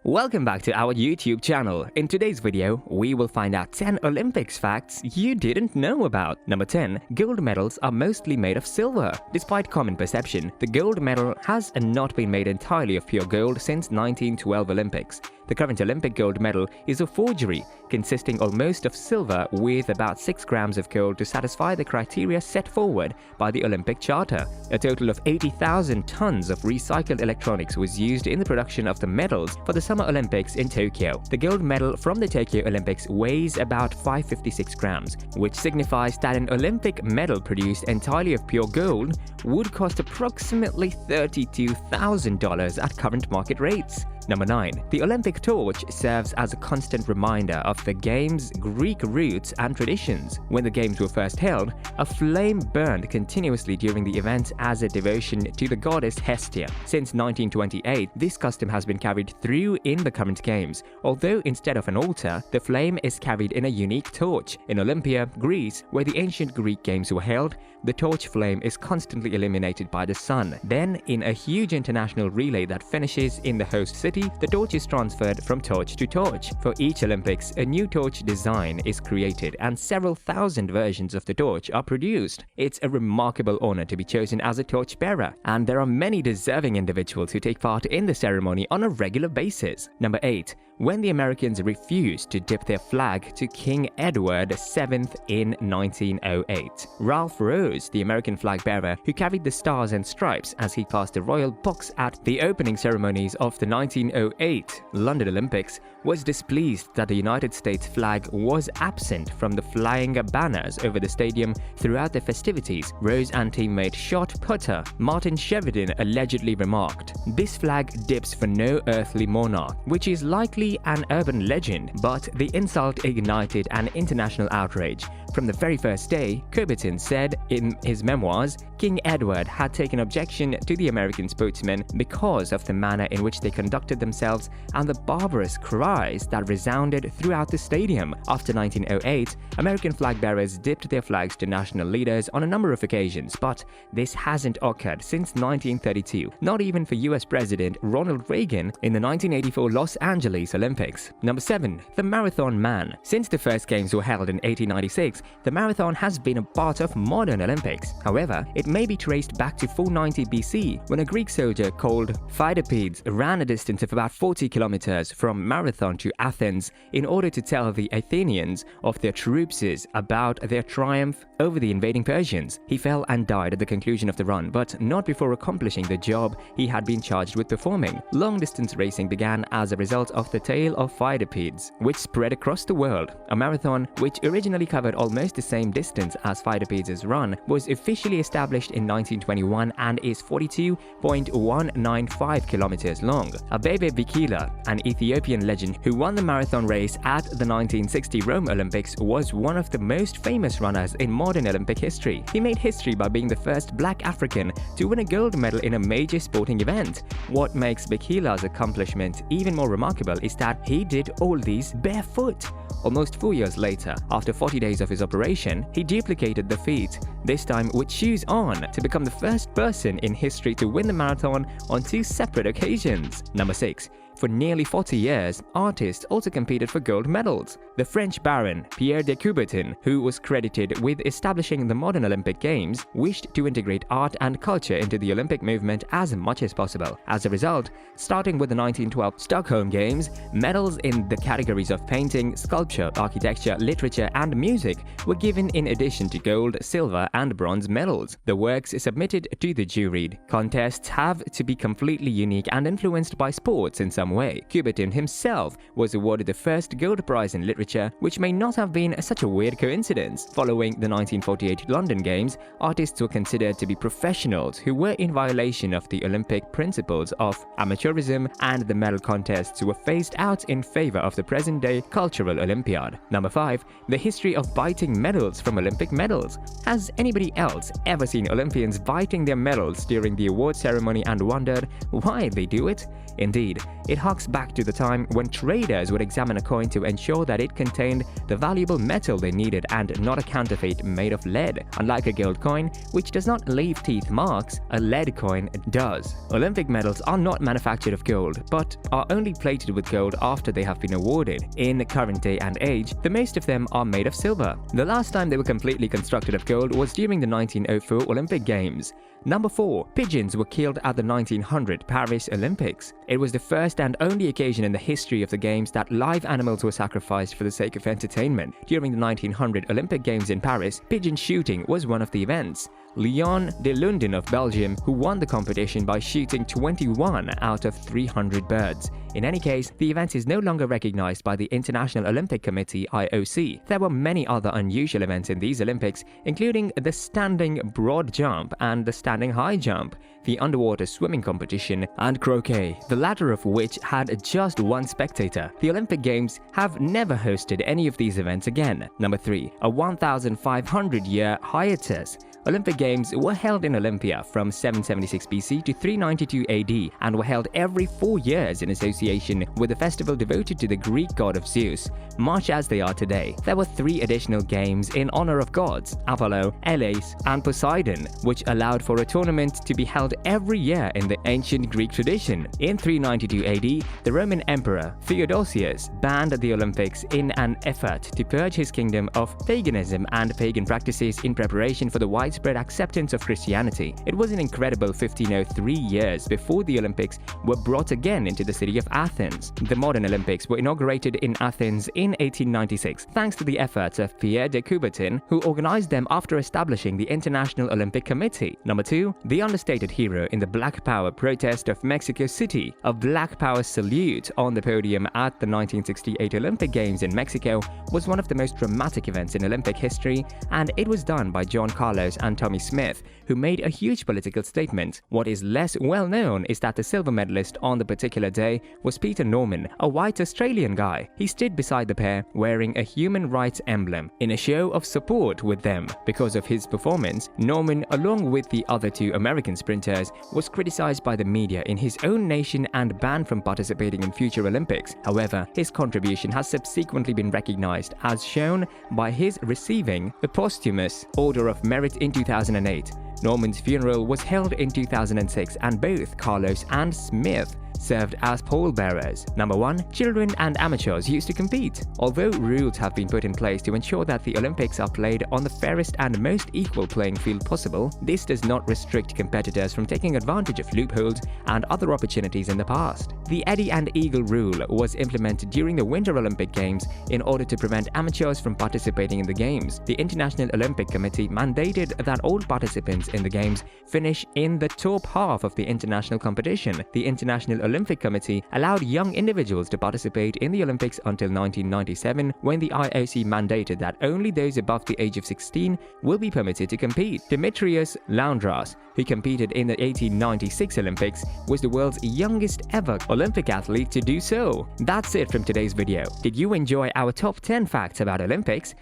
Welcome back to our YouTube channel. In today's video, we will find out 10 Olympics facts you didn't know about. Number 10. Gold medals are mostly made of silver. Despite common perception, the gold medal has not been made entirely of pure gold since 1912 Olympics. The current Olympic gold medal is a forgery, consisting almost of silver with about 6 grams of gold to satisfy the criteria set forward by the Olympic Charter. A total of 80,000 tons of recycled electronics was used in the production of the medals for the Summer Olympics in Tokyo. The gold medal from the Tokyo Olympics weighs about 556 grams, which signifies that an Olympic medal produced entirely of pure gold would cost approximately $32,000 at current market rates. Number 9. The Olympic torch serves as a constant reminder of the Games' Greek roots and traditions. When the Games were first held, a flame burned continuously during the event as a devotion to the goddess Hestia. Since 1928, this custom has been carried through in the current Games, although instead of an altar, the flame is carried in a unique torch. In Olympia, Greece, where the ancient Greek Games were held, the torch flame is constantly illuminated by the sun. Then, in a huge international relay that finishes in the host city, the torch is transferred from torch to torch. For each Olympics, a new torch design is created and several thousand versions of the torch are produced. It's a remarkable honor to be chosen as a torch bearer, and there are many deserving individuals who take part in the ceremony on a regular basis. Number 8. When the Americans refused to dip their flag to King Edward VII in 1908. Ralph Rose, the American flag bearer who carried the stars and stripes as he passed the royal box at the opening ceremonies of the 1908 London Olympics, was displeased that the United States flag was absent from the flying banners over the stadium throughout the festivities. Rose and teammate shot putter Martin Sheridan allegedly remarked, "This flag dips for no earthly monarch," which is likely an urban legend, but the insult ignited an international outrage. From the very first day, Coubertin said in his memoirs, King Edward had taken objection to the American sportsmen because of the manner in which they conducted themselves and the barbarous cries that resounded throughout the stadium. After 1908, American flag bearers dipped their flags to national leaders on a number of occasions, but this hasn't occurred since 1932, not even for US President Ronald Reagan in the 1984 Los Angeles Olympics. Number 7. The Marathon Man. Since the first games were held in 1896, the marathon has been a part of modern Olympics. However, it may be traced back to 490 BC, when a Greek soldier called Pheidippides ran a distance of about 40 kilometers from Marathon to Athens in order to tell the Athenians of their troops about their triumph over the invading Persians. He fell and died at the conclusion of the run, but not before accomplishing the job he had been charged with performing. Long-distance racing began as a result of the tale of Pheidippides, which spread across the world. A marathon, which originally covered almost the same distance as Pheidippides' run, was officially established in 1921 and is 42.195 kilometers long. Abebe Bikila, an Ethiopian legend who won the marathon race at the 1960 Rome Olympics, was one of the most famous runners in modern Olympic history. He made history by being the first black African to win a gold medal in a major sporting event. What makes Bikila's accomplishment even more remarkable is that he did all these barefoot. Almost 4 years later, after 40 days of his operation, he duplicated the feat, this time with shoes on, to become the first person in history to win the marathon on 2 separate occasions. Number 6. For nearly 40 years, artists also competed for gold medals. The French baron Pierre de Coubertin, who was credited with establishing the modern Olympic Games, wished to integrate art and culture into the Olympic movement as much as possible. As a result, starting with the 1912 Stockholm Games, medals in the categories of painting, sculpture, architecture, literature, and music were given in addition to gold, silver, and bronze medals. The works submitted to the jury. Contests have to be completely unique and influenced by sports in some way. Coubertin himself was awarded the first gold prize in literature, which may not have been such a weird coincidence. Following the 1948 London Games, artists were considered to be professionals who were in violation of the Olympic principles of amateurism, and the medal contests were phased out in favor of the present-day cultural Olympiad. Number 5. The history of biting medals from Olympic medals. Has anybody else ever seen Olympians biting their medals during the award ceremony and wondered why they do it? Indeed, it harks back to the time when traders would examine a coin to ensure that it contained the valuable metal they needed and not a counterfeit made of lead. Unlike a gold coin, which does not leave teeth marks, a lead coin does. Olympic medals are not manufactured of gold, but are only plated with gold after they have been awarded. In the current day and age, the most of them are made of silver. The last time they were completely constructed of gold was during the 1904 Olympic Games. Number 4. Pigeons were killed at the 1900 Paris Olympics. It was the first and only occasion in the history of the Games that live animals were sacrificed for the sake of entertainment. During the 1900 Olympic Games in Paris, pigeon shooting was one of the events. Leon de Lunden of Belgium, who won the competition by shooting 21 out of 300 birds. In any case, the event is no longer recognized by the International Olympic Committee (IOC). There were many other unusual events in these Olympics, including the standing broad jump and the standing high jump, the underwater swimming competition, and croquet, the latter of which had just one spectator. The Olympic Games have never hosted any of these events again. Number 3. A 1,500-year hiatus. Olympic Games were held in Olympia from 776 BC to 392 AD and were held every 4 years in association with a festival devoted to the Greek god of Zeus, much as they are today. There were 3 additional games in honor of gods, Apollo, Ares, and Poseidon, which allowed for a tournament to be held every year in the ancient Greek tradition. In 392 AD, the Roman Emperor Theodosius banned the Olympics in an effort to purge his kingdom of paganism and pagan practices in preparation for the widespread acceptance of Christianity. It was an incredible 1503 years before the Olympics were brought again into the city of Athens. The modern Olympics were inaugurated in Athens in 1896, thanks to the efforts of Pierre de Coubertin, who organized them after establishing the International Olympic Committee. Number 2. The understated hero in the Black Power protest of Mexico City. A Black Power salute on the podium at the 1968 Olympic Games in Mexico was one of the most dramatic events in Olympic history, and it was done by John Carlos and Tommy Smith, who made a huge political statement. What is less well known is that the silver medalist on the particular day was Peter Norman, a white Australian guy. He stood beside the pair wearing a human rights emblem in a show of support with them. Because of his performance, Norman, along with the other 2 American sprinters, was criticized by the media in his own nation and banned from participating in future Olympics. However, his contribution has subsequently been recognized, as shown by his receiving a posthumous Order of Merit in 2008. Norman's funeral was held in 2006, and both Carlos and Smith served as pallbearers. Number 1. Children and amateurs used to compete. Although rules have been put in place to ensure that the Olympics are played on the fairest and most equal playing field possible, this does not restrict competitors from taking advantage of loopholes and other opportunities in the past. The Eddie and Eagle rule was implemented during the Winter Olympic Games in order to prevent amateurs from participating in the Games. The International Olympic Committee mandated that all participants in the Games finish in the top half of the international competition. The International Olympic Committee allowed young individuals to participate in the Olympics until 1997, when the IOC mandated that only those above the age of 16 will be permitted to compete. Dimitrios Laundras, who competed in the 1896 Olympics, was the world's youngest ever Olympic athlete to do so. That's it from today's video. Did you enjoy our top 10 facts about Olympics?